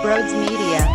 Broads Media.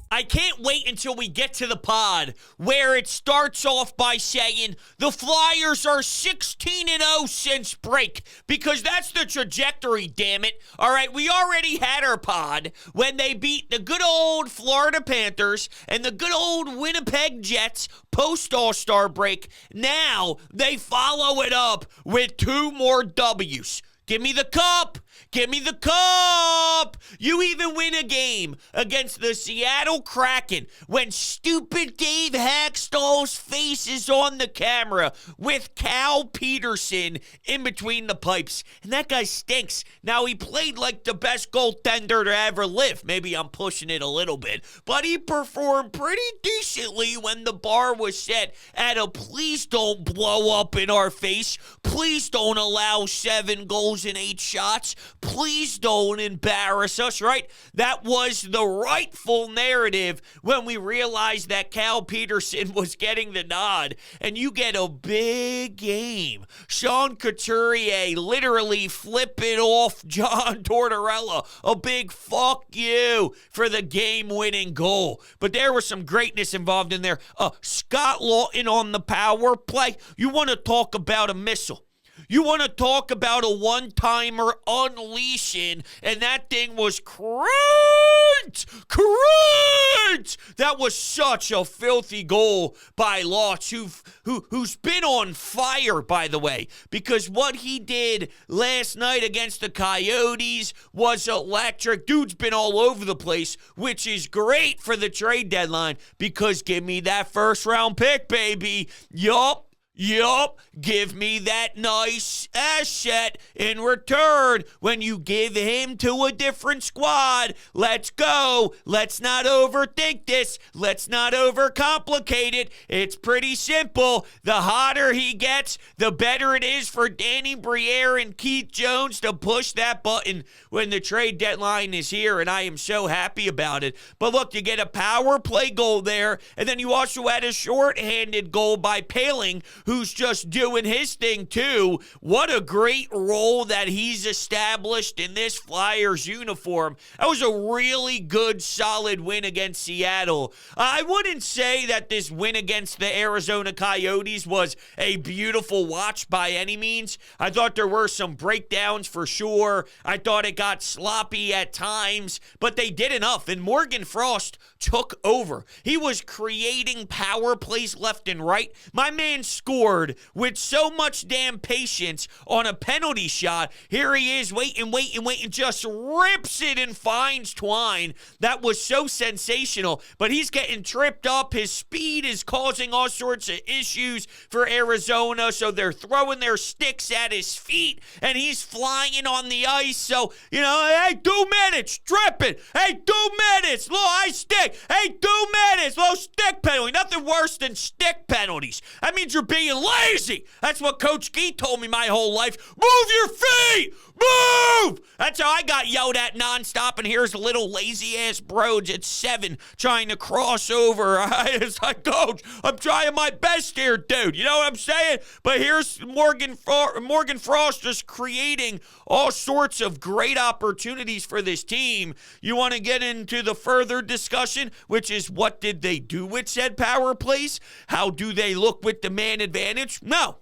I can't wait until we get to the pod where it starts off by saying the Flyers are 16-0 since break, because that's the trajectory, damn it. All right, we already had our pod when they beat the good old Florida Panthers and the good old Winnipeg Jets post All-Star break. Now they follow it up with 2 more W's. Give me the cup. Give me the cup. You even win a game against the Seattle Kraken when stupid Dave Hackstall's face is on the camera with Cal Peterson in between the pipes. And that guy stinks. Now, he played like the best goaltender to ever live. Maybe I'm pushing it a little bit. But he performed pretty decently when the bar was set at a please don't blow up in our face. Please don't allow 7 goals in 8 shots. Please don't embarrass us, right? That was the rightful narrative when we realized that Cal Peterson was getting the nod. And you get a big game. Sean Couturier literally flipping off John Tortorella. A big fuck you for the game-winning goal. But there was some greatness involved in there. Scott Lawton on the power play. You want to talk about a missile. You want to talk about a one-timer unleashing, and that thing was cranked! That was such a filthy goal by Lotz, who's been on fire, by the way, because what he did last night against the Coyotes was electric. Dude's been all over the place, which is great for the trade deadline, because give me that first-round pick, baby. Yup. Give me that nice asset in return when you give him to a different squad. Let's go. Let's not overthink this. Let's not overcomplicate it. It's pretty simple. The hotter he gets, the better it is for Danny Briere and Keith Jones to push that button when the trade deadline is here, and I am so happy about it. But look, you get a power play goal there, and then you also had a shorthanded goal by Paling, who's just doing his thing too. What a great role that he's established in this Flyers uniform. That was a really good, solid win against Seattle. I wouldn't say that this win against the Arizona Coyotes was a beautiful watch by any means. I thought there were some breakdowns for sure. I thought it got sloppy at times, but they did enough, and Morgan Frost took over. He was creating power plays left and right. My man scored with so much damn patience on a penalty shot. Here he is waiting, just rips it and finds Twine. That was so sensational, but he's getting tripped up. His speed is causing all sorts of issues for Arizona, so they're throwing their sticks at his feet, and he's flying on the ice. So, hey, 2 minutes, tripping. Hey, 2 minutes, little ice stick. Hey, 2 minutes, little stick penalty. Nothing worse than stick penalties. That means you're being lazy. That's what Coach Gee told me my whole life. Move your feet! Move! That's how I got yelled at nonstop, and here's little lazy-ass Broads at 7 trying to cross over. It's like, Coach, I'm trying my best here, dude. You know what I'm saying? But here's Morgan Frost just creating all sorts of great opportunities for this team. You want to get into the further discussion, which is what did they do with said power plays? How do they look with the man advantage? No.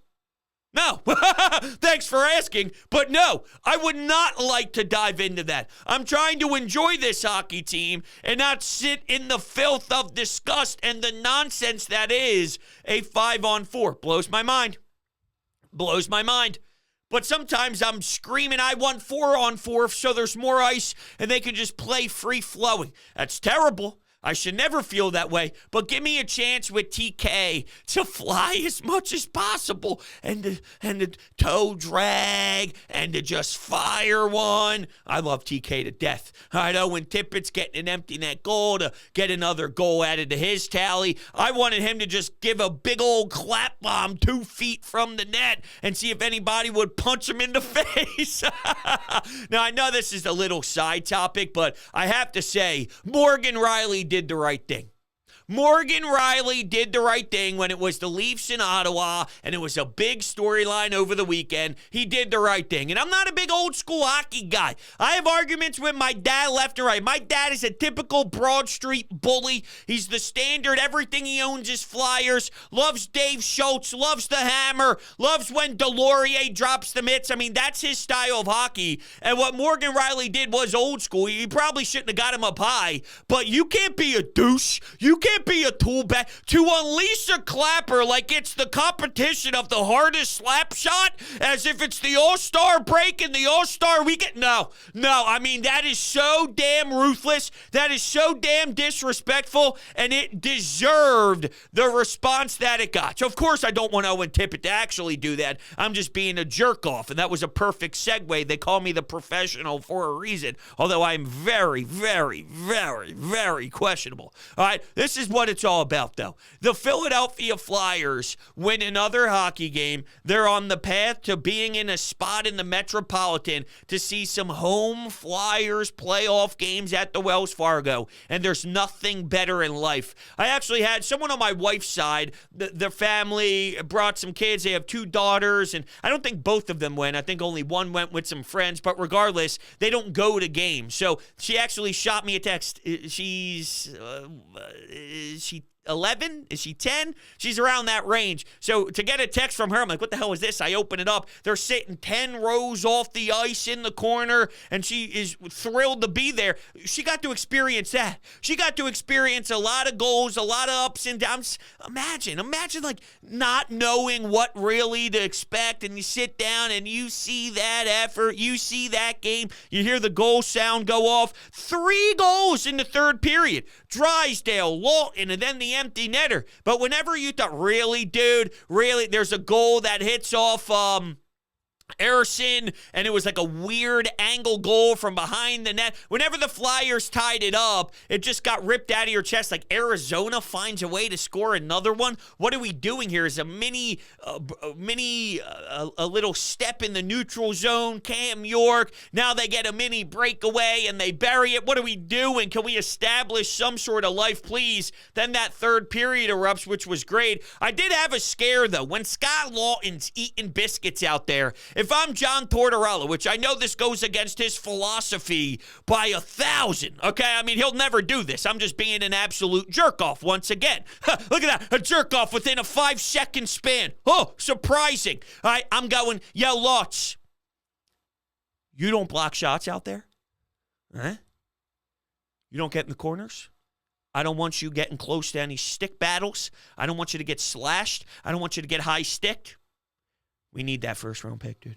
Thanks for asking, but no, I would not like to dive into that. I'm trying to enjoy this hockey team and not sit in the filth of disgust and the nonsense that is a 5-on-4. Blows my mind. But sometimes I'm screaming I want 4-on-4 so there's more ice and they can just play free-flowing. That's terrible. I should never feel that way, but give me a chance with TK to fly as much as possible and to toe drag and to just fire one. I love TK to death. I know when Tippett's getting an empty net goal to get another goal added to his tally, I wanted him to just give a big old clap bomb 2 feet from the net and see if anybody would punch him in the face. Now, I know this is a little side topic, but I have to say, Morgan Riley did the right thing. Morgan Riley did the right thing when it was the Leafs in Ottawa, and it was a big storyline over the weekend. He did the right thing. And I'm not a big old school hockey guy. I have arguments with my dad left and right. My dad is a typical Broad Street bully. He's the standard. Everything he owns is Flyers. Loves Dave Schultz. Loves the hammer. Loves when Delorier drops the mitts. I mean, that's his style of hockey. And what Morgan Riley did was old school. He probably shouldn't have got him up high. But you can't be a douche. You can't be a tool bag. To unleash a clapper like it's the competition of the hardest slap shot, as if it's the All-Star break and the All-Star weekend. No. I mean, that is so damn ruthless. That is so damn disrespectful, and it deserved the response that it got. So, of course, I don't want Owen Tippett to actually do that. I'm just being a jerk-off, and that was a perfect segue. They call me the professional for a reason, although I'm very, very, very, very questionable. All right, this is what it's all about, though. The Philadelphia Flyers win another hockey game. They're on the path to being in a spot in the Metropolitan to see some home Flyers playoff games at the Wells Fargo, and there's nothing better in life. I actually had someone on my wife's side, the family brought some kids. They have 2 daughters, and I don't think both of them went. I think only one went with some friends, but regardless, they don't go to games. So she actually shot me a text. She's 11? Is she 10? She's around that range. So to get a text from her, I'm like, what the hell is this? I open it up. They're sitting 10 rows off the ice in the corner, and she is thrilled to be there. She got to experience that. She got to experience a lot of goals, a lot of ups and downs. Imagine like not knowing what really to expect, and you sit down and you see that effort, you see that game, you hear the goal sound go off. 3 goals in the third period. Drysdale, Lawton, and then the empty netter. But whenever you thought, really, dude, really, there's a goal that hits off Erison, and it was like a weird angle goal from behind the net. Whenever the Flyers tied it up, it just got ripped out of your chest. Like Arizona finds a way to score another one. What are we doing here? Is a little step in the neutral zone. Cam York. Now they get a mini breakaway and they bury it. What are we doing? Can we establish some sort of life, please? Then that third period erupts, which was great. I did have a scare though when Scott Lawton's eating biscuits out there. If I'm John Tortorella, which I know this goes against his philosophy by 1,000, okay? I mean, he'll never do this. I'm just being an absolute jerk-off once again. Look at that, a jerk-off within a 5-second span. Oh, surprising. All right, I'm going, yo, Lots, you don't block shots out there? Huh? You don't get in the corners? I don't want you getting close to any stick battles. I don't want you to get slashed. I don't want you to get high stick. We need that first-round pick, dude.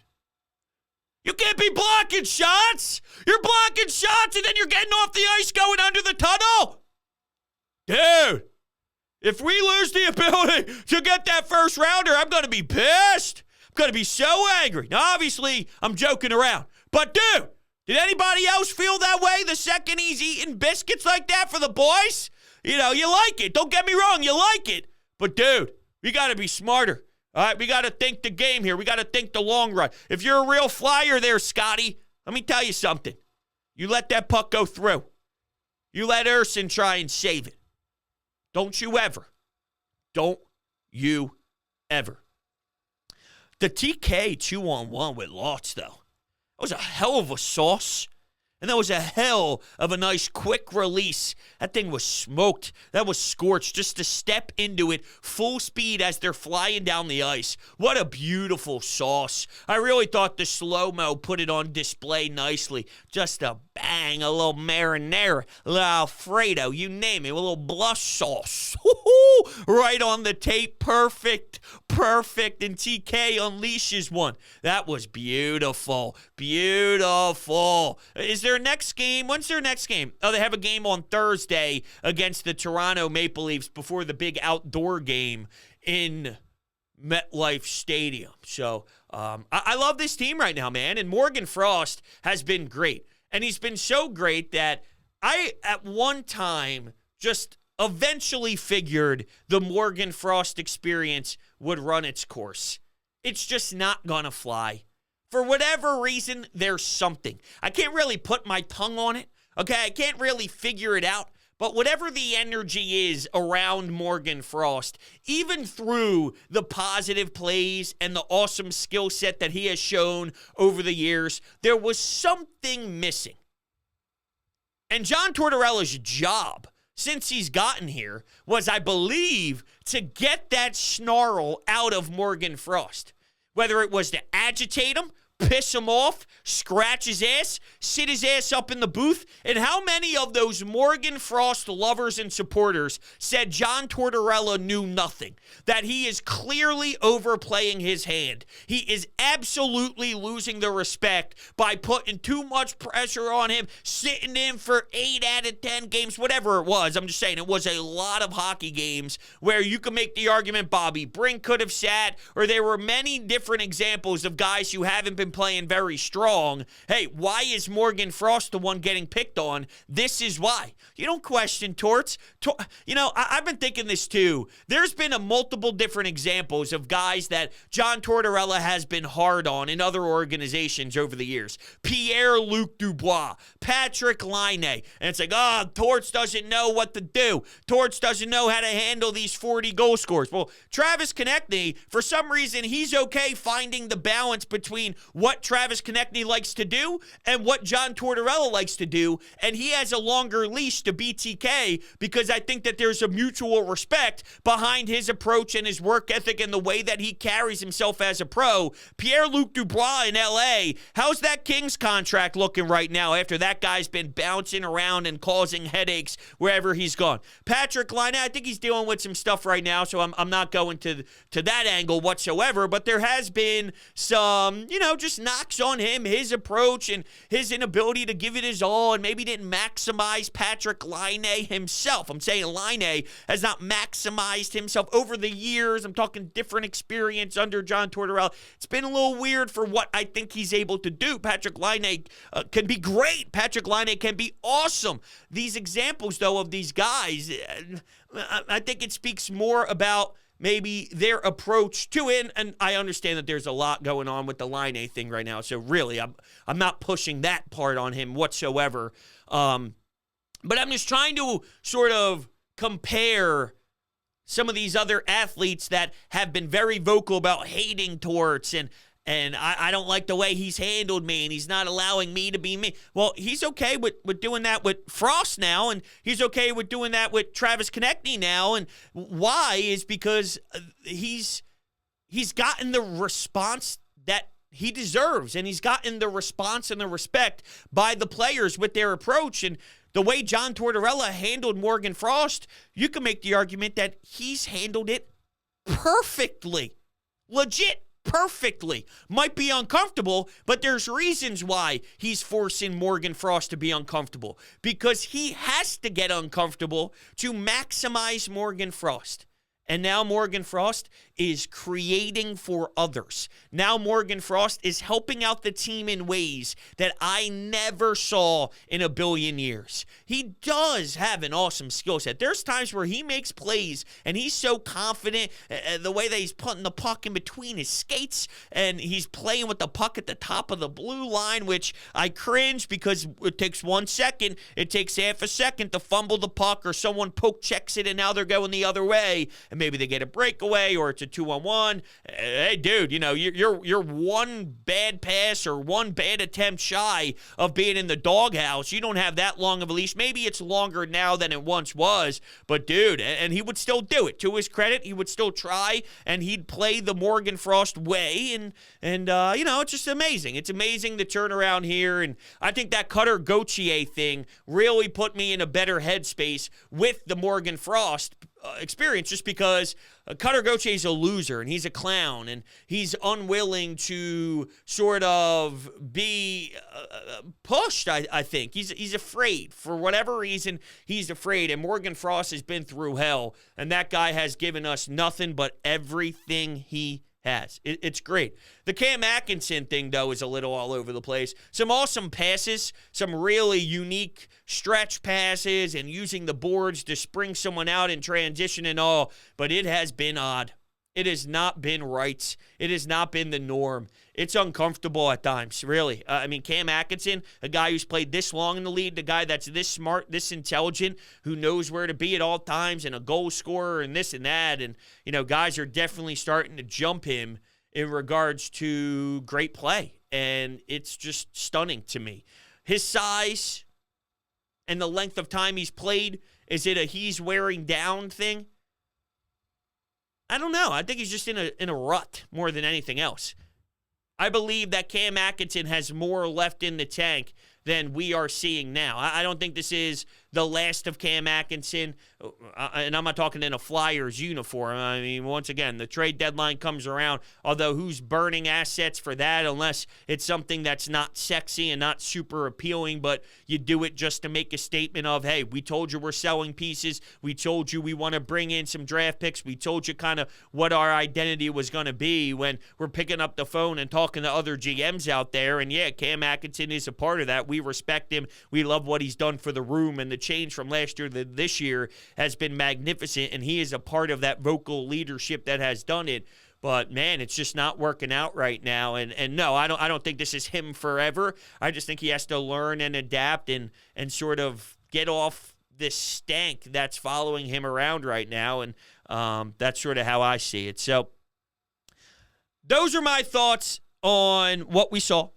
You can't be blocking shots. You're blocking shots, and then you're getting off the ice going under the tunnel. Dude, if we lose the ability to get that first-rounder, I'm going to be pissed. I'm going to be so angry. Now, obviously, I'm joking around. But, dude, did anybody else feel that way the second he's eating biscuits like that for the boys? You know, you like it. Don't get me wrong, you like it. But, dude, we got to be smarter. All right, we got to think the game here. We got to think the long run. If you're a real Flyer there, Scotty, let me tell you something. You let that puck go through. You let Erson try and save it. Don't you ever. Don't you ever. The TK 2-on-1 with Lots, though, that was a hell of a sauce. And that was a hell of a nice quick release. That thing was smoked. That was scorched. Just to step into it full speed as they're flying down the ice. What a beautiful sauce. I really thought the slow-mo put it on display nicely. Just a bang, a little marinara, a little Alfredo, you name it, a little blush sauce. Right on the tape. Perfect. And TK unleashes one. That was beautiful. Beautiful. Is there a next game? When's their next game? Oh, they have a game on Thursday against the Toronto Maple Leafs before the big outdoor game in MetLife Stadium. So I love this team right now, man. And Morgan Frost has been great. And he's been so great that I, at one time, just eventually figured the Morgan Frost experience would run its course. It's just not going to fly. For whatever reason, there's something. I can't really put my tongue on it. Okay, I can't really figure it out. But whatever the energy is around Morgan Frost, even through the positive plays and the awesome skill set that he has shown over the years, there was something missing. And John Tortorella's job, since he's gotten here, was, I believe, to get that snarl out of Morgan Frost. Whether it was to agitate him, piss him off, scratch his ass, sit his ass up in the booth. And how many of those Morgan Frost lovers and supporters said John Tortorella knew nothing? That he is clearly overplaying his hand. He is absolutely losing the respect by putting too much pressure on him, sitting in for 8 out of 10 games, whatever it was. I'm just saying, it was a lot of hockey games where you could make the argument Bobby Brink could have sat, or there were many different examples of guys who haven't been playing very strong. Hey, why is Morgan Frost the one getting picked on? This is why. You don't question Torts. I've been thinking this too. There's been multiple different examples of guys that John Tortorella has been hard on in other organizations over the years. Pierre-Luc Dubois, Patrick Laine. And it's like, Torts doesn't know what to do. Torts doesn't know how to handle these 40 goal scorers. Well, Travis Konechny, for some reason, he's okay finding the balance between what Travis Konechny likes to do and what John Tortorella likes to do, and he has a longer leash to BTK because I think that there's a mutual respect behind his approach and his work ethic and the way that he carries himself as a pro. Pierre-Luc Dubois in LA, how's that Kings contract looking right now after that guy's been bouncing around and causing headaches wherever he's gone? Patrick Laine, I think he's dealing with some stuff right now, so I'm not going to that angle whatsoever, but there has been some, just knocks on him, his approach and his inability to give it his all, and maybe didn't maximize Patrick Laine himself. I'm saying Laine has not maximized himself over the years. I'm talking different experience under John Tortorella. It's been a little weird for what I think he's able to do. Patrick Laine can be great. Patrick Laine can be awesome. These examples, though, of these guys, I think it speaks more about maybe their approach to it, and I understand that there's a lot going on with the Laine thing right now, so really, I'm not pushing that part on him whatsoever, but I'm just trying to sort of compare some of these other athletes that have been very vocal about hating Torts, and I don't like the way he's handled me, and he's not allowing me to be me. Well, he's okay with doing that with Frost now, and he's okay with doing that with Travis Konechny now. And why is because he's gotten the response that he deserves, and he's gotten the response and the respect by the players with their approach. And the way John Tortorella handled Morgan Frost, you can make the argument that he's handled it perfectly. Legit. Perfectly. Might be uncomfortable, but there's reasons why he's forcing Morgan Frost to be uncomfortable. Because he has to get uncomfortable to maximize Morgan Frost. And now Morgan Frost is creating for others. Now Morgan Frost is helping out the team in ways that I never saw in a billion years. He does have an awesome skill set. There's times where he makes plays and he's so confident, the way that he's putting the puck in between his skates and he's playing with the puck at the top of the blue line, which I cringe because it takes 1 second. It takes half a second to fumble the puck or someone poke checks it and now they're going the other way. And maybe they get a breakaway or it's a 2-on-1. Hey, dude, you're one bad pass or one bad attempt shy of being in the doghouse. You don't have that long of a leash. Maybe it's longer now than it once was, but dude, and he would still do it. To his credit, he would still try, and he'd play the Morgan Frost way, and it's just amazing. It's amazing the turnaround here, and I think that Cutter Gauthier thing really put me in a better headspace with the Morgan Frost experience, just because Cutter Gauthier is a loser and he's a clown and he's unwilling to sort of be pushed. I think he's afraid for whatever reason. He's afraid, and Morgan Frost has been through hell, and that guy has given us nothing but everything he has. It's great. The Cam Atkinson thing, though, is a little all over the place. Some awesome passes, some really unique stretch passes, and using the boards to spring someone out in transition and all, but it has been odd. It has not been right. It has not been the norm. It's uncomfortable at times, really. I mean, Cam Atkinson, a guy who's played this long in the league, the guy that's this smart, this intelligent, who knows where to be at all times, and a goal scorer and this and that. And, guys are definitely starting to jump him in regards to great play. And it's just stunning to me. His size and the length of time he's played, is it a he's wearing down thing? I don't know. I think he's just in a rut more than anything else. I believe that Cam Atkinson has more left in the tank than we are seeing now. I don't think this is the last of Cam Atkinson, and I'm not talking in a Flyers uniform. I mean, once again, the trade deadline comes around, although who's burning assets for that unless it's something that's not sexy and not super appealing, but you do it just to make a statement of, hey, we told you we're selling pieces. We told you we want to bring in some draft picks. We told you kind of what our identity was going to be when we're picking up the phone and talking to other GMs out there. And yeah, Cam Atkinson is a part of that. We respect him. We love what he's done for the room, and the change from last year to this year has been magnificent, and he is a part of that vocal leadership that has done it. But man, it's just not working out right now. And no, I don't think this is him forever. I just think he has to learn and adapt and sort of get off this stank that's following him around right now. And that's sort of how I see it. So those are my thoughts on what we saw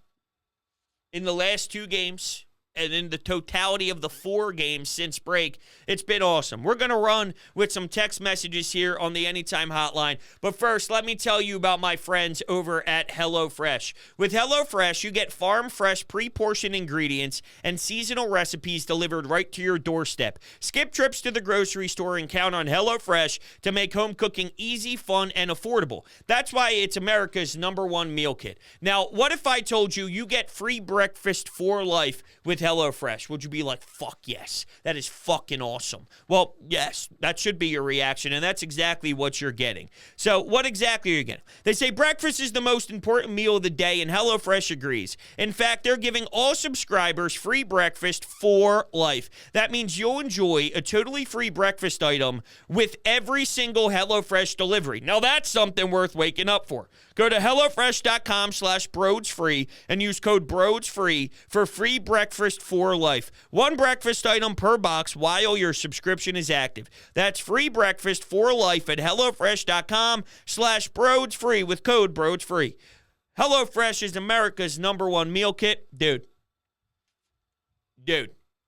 in the last 2 games and in the totality of the 4 games since break. It's been awesome. We're going to run with some text messages here on the Anytime Hotline. But first, let me tell you about my friends over at HelloFresh. With HelloFresh, you get farm-fresh, pre-portioned ingredients and seasonal recipes delivered right to your doorstep. Skip trips to the grocery store and count on HelloFresh to make home cooking easy, fun, and affordable. That's why it's America's #1 meal kit. Now, what if I told you you get free breakfast for life with HelloFresh? Would you be like, fuck yes, that is fucking awesome? Well, yes, that should be your reaction, and that's exactly what you're getting. So what exactly are you getting? They say breakfast is the most important meal of the day, and HelloFresh agrees. In fact, they're giving all subscribers free breakfast for life. That means you'll enjoy a totally free breakfast item with every single HelloFresh delivery. Now that's something worth waking up for. Go to HelloFresh.com/BroadsFree and use code BroadsFree for free breakfast for life. 1 breakfast item per box while your subscription is active. That's free breakfast for life at HelloFresh.com/BroadsFree with code BroadsFree. HelloFresh is America's #1 meal kit. Dude,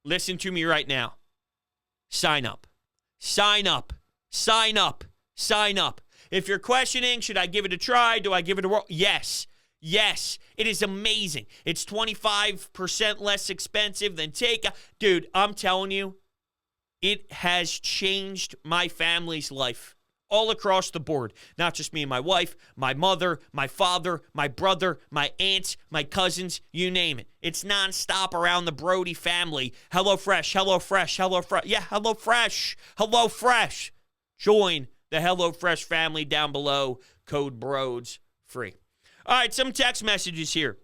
listen to me right now. Sign up. Sign up. Sign up. Sign up. If you're questioning, should I give it a try? Do I give it a whirl? Yes. Yes. It is amazing. It's 25% less expensive than takeout. Dude, I'm telling you, it has changed my family's life all across the board. Not just me and my wife, my mother, my father, my brother, my aunts, my cousins, you name it. It's nonstop around the Brody family. HelloFresh, HelloFresh, HelloFresh. Yeah, HelloFresh, HelloFresh. Join the HelloFresh family down below. Code BroadsFree. All right, some text messages here.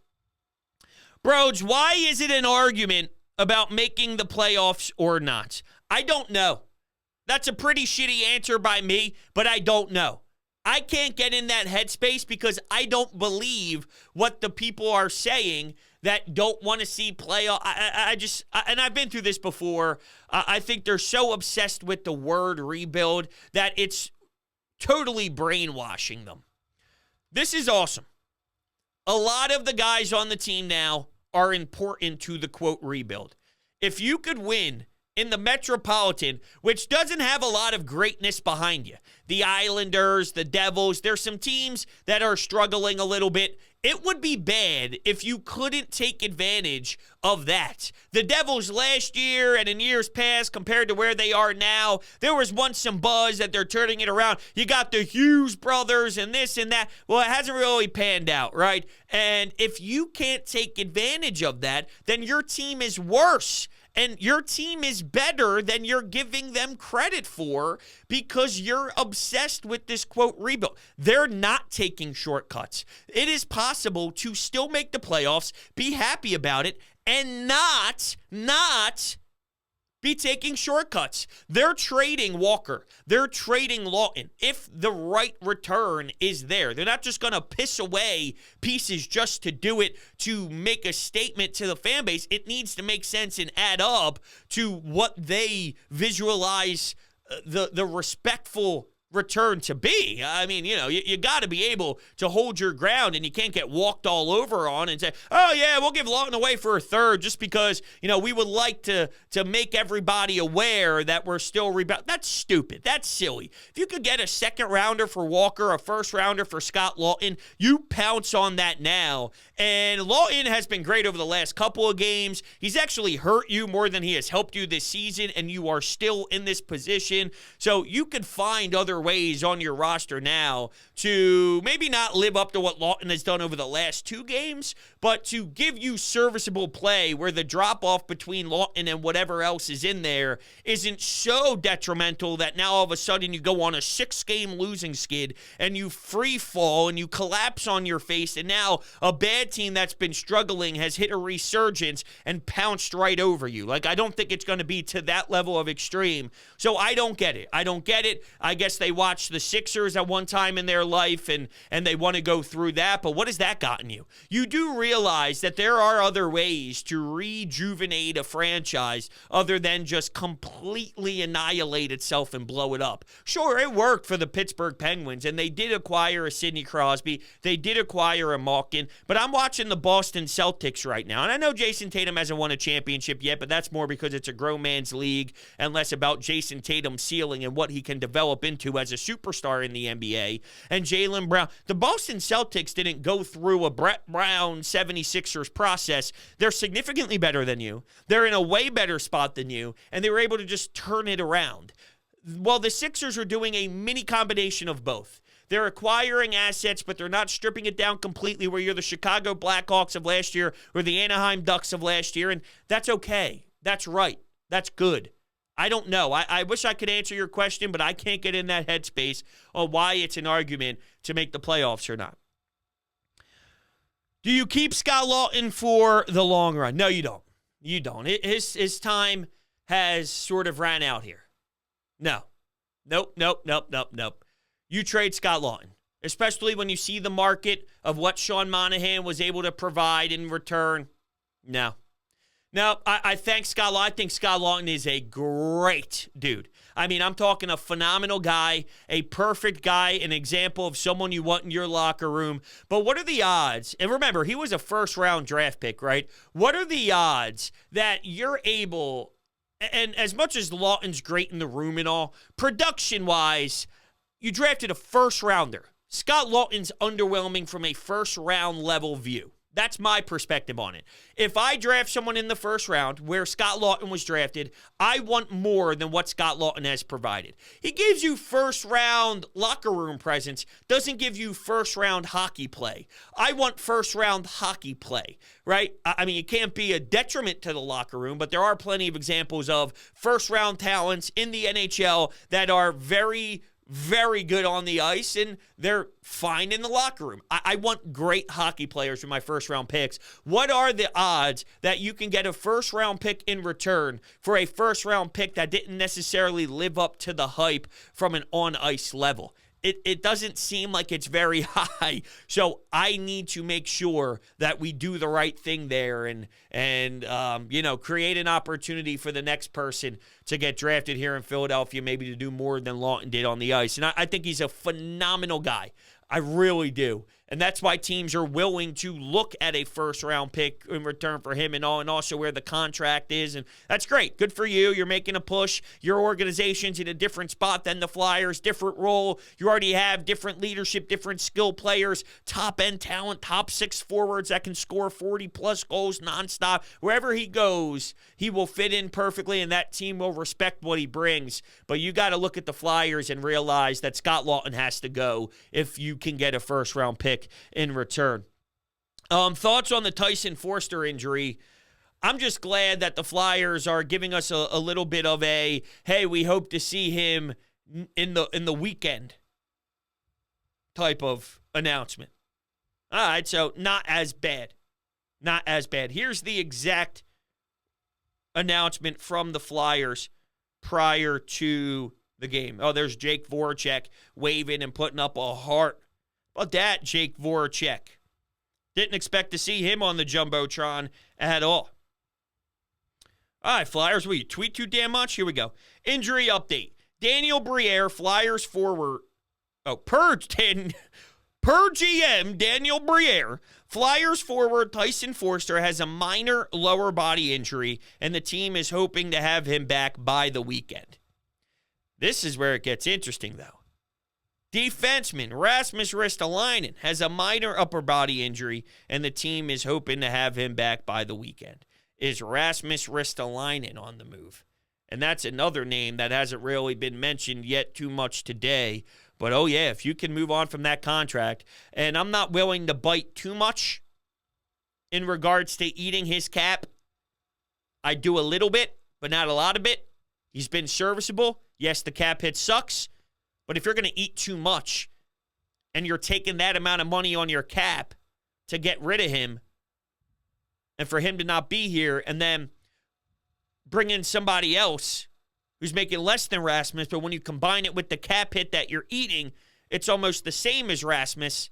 Broads, why is it an argument about making the playoffs or not? I don't know. That's a pretty shitty answer by me, but I don't know. I can't get in that headspace because I don't believe what the people are saying that don't want to see playoff. And I've been through this before. I think they're so obsessed with the word rebuild that it's totally brainwashing them. This is awesome. A lot of the guys on the team now are important to the quote rebuild. If you could win in the Metropolitan, which doesn't have a lot of greatness behind you, the Islanders, the Devils, there's some teams that are struggling a little bit. It would be bad if you couldn't take advantage of that. The Devils last year and in years past, compared to where they are now, there was once some buzz that they're turning it around. You got the Hughes brothers and this and that. Well, it hasn't really panned out, right? And if you can't take advantage of that, then your team is worse. And your team is better than you're giving them credit for because you're obsessed with this, quote, rebuild. They're not taking shortcuts. It is possible to still make the playoffs, be happy about it, and not be taking shortcuts. They're trading Walker. They're trading Lawton. If the right return is there, they're not just going to piss away pieces just to do it, to make a statement to the fan base. It needs to make sense and add up to what they visualize the respectful return to be. I mean, you got to be able to hold your ground, and you can't get walked all over on and say, oh yeah, we'll give Lawton away for a third just because, we would like to make everybody aware that we're still rebounding. That's stupid. That's silly. If you could get a second rounder for Walker, a first rounder for Scott Lawton, you pounce on that now. And Lawton has been great over the last couple of games. He's actually hurt you more than he has helped you this season, and you are still in this position. So you could find other ways on your roster now to maybe not live up to what Lawton has done over the last 2 games, but to give you serviceable play where the drop-off between Lawton and whatever else is in there isn't so detrimental that now all of a sudden you go on a 6-game losing skid and you free fall and you collapse on your face, and now a bad team that's been struggling has hit a resurgence and pounced right over you. Like, I don't think it's going to be to that level of extreme. So I don't get it. I guess they watched the Sixers at one time in their life and they want to go through that, but what has that gotten you? You do realize that there are other ways to rejuvenate a franchise other than just completely annihilate itself and blow it up. Sure, it worked for the Pittsburgh Penguins, and they did acquire a Sidney Crosby. They did acquire a Malkin, but I'm watching the Boston Celtics right now, and I know Jason Tatum hasn't won a championship yet, but that's more because it's a grown man's league and less about Jason Tatum's ceiling and what he can develop into as a superstar in the NBA. And Jaylen Brown, the Boston Celtics didn't go through a Brett Brown 76ers process. They're significantly better than you. They're in a way better spot than you, and they were able to just turn it around. Well, the Sixers are doing a mini combination of both. They're acquiring assets, but they're not stripping it down completely where you're the Chicago Blackhawks of last year or the Anaheim Ducks of last year, and that's okay. That's right. That's good. I don't know. I wish I could answer your question, but I can't get in that headspace on why it's an argument to make the playoffs or not. Do you keep Scott Lawton for the long run? No, you don't. You don't. His time has sort of ran out here. No. Nope. You trade Scott Lawton, especially when you see the market of what Sean Monahan was able to provide in return. No, I thank Scott Lawton. I think Scott Lawton is a great dude. I mean, I'm talking a phenomenal guy, a perfect guy, an example of someone you want in your locker room. But what are the odds? And remember, he was a first-round draft pick, right? What are the odds that you're able, and as much as Lawton's great in the room and all, production-wise, you drafted a first-rounder. Scott Lawton's underwhelming from a first-round level view. That's my perspective on it. If I draft someone in the first round where Scott Lawton was drafted, I want more than what Scott Lawton has provided. He gives you first-round locker room presence, doesn't give you first-round hockey play. I want first-round hockey play, right? I mean, it can't be a detriment to the locker room, but there are plenty of examples of first-round talents in the NHL that are very good on the ice, and they're fine in the locker room. I want great hockey players for my first-round picks. What are the odds that you can get a first-round pick in return for a first-round pick that didn't necessarily live up to the hype from an on-ice level? It doesn't seem like it's very high. So I need to make sure that we do the right thing there and create an opportunity for the next person to get drafted here in Philadelphia, maybe to do more than Lawton did on the ice. And I think he's a phenomenal guy. I really do. And that's why teams are willing to look at a first-round pick in return for him and also where the contract is. And that's great. Good for you. You're making a push. Your organization's in a different spot than the Flyers, different role. You already have different leadership, different skill players, top-end talent, top 6 forwards that can score 40-plus goals nonstop. Wherever he goes, he will fit in perfectly, and that team will respect what he brings. But you got to look at the Flyers and realize that Scott Lawton has to go if you can get a first-round pick in return. Thoughts on the Tyson Foerster injury? I'm just glad that the Flyers are giving us a little bit of a, hey, we hope to see him in the weekend type of announcement. All right, so not as bad. Not as bad. Here's the exact announcement from the Flyers prior to the game. Oh, there's Jake Voracek waving and putting up a heart. How about that, Jake Voracek? Didn't expect to see him on the Jumbotron at all. All right, Flyers, will you tweet too damn much? Here we go. Injury update. Daniel Briere, Flyers forward. Oh, per GM, Daniel Briere, Flyers forward Tyson Forster has a minor lower body injury, and the team is hoping to have him back by the weekend. This is where it gets interesting, though. Defenseman Rasmus Ristolainen has a minor upper body injury, and the team is hoping to have him back by the weekend. Is Rasmus Ristolainen on the move? And that's another name that hasn't really been mentioned yet too much today. But, oh, yeah, if you can move on from that contract, and I'm not willing to bite too much in regards to eating his cap. I do a little bit, but not a lot of it. He's been serviceable. Yes, the cap hit sucks. But if you're going to eat too much and you're taking that amount of money on your cap to get rid of him and for him to not be here and then bring in somebody else who's making less than Rasmus, but when you combine it with the cap hit that you're eating, it's almost the same as Rasmus.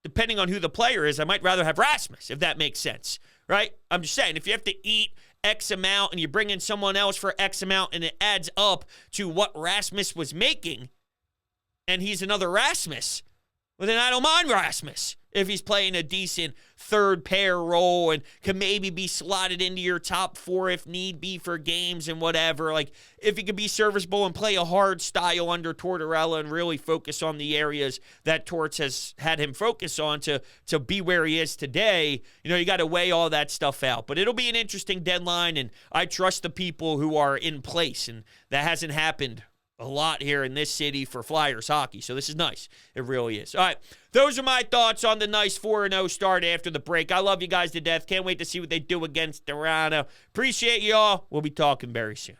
Depending on who the player is, I might rather have Rasmus, if that makes sense, right? I'm just saying, if you have to eat X amount and you bring in someone else for X amount and it adds up to what Rasmus was making, and he's another Rasmus, well, then I don't mind Rasmus if he's playing a decent third pair role and can maybe be slotted into your top four if need be for games and whatever. Like, if he could be serviceable and play a hard style under Tortorella and really focus on the areas that Torts has had him focus on to be where he is today, you got to weigh all that stuff out. But it'll be an interesting deadline, and I trust the people who are in place, and that hasn't happened a lot here in this city for Flyers hockey, so this is nice. It really is. All right, those are my thoughts on the nice 4-0 start after the break. I love you guys to death. Can't wait to see what they do against Toronto. Appreciate y'all. We'll be talking very soon.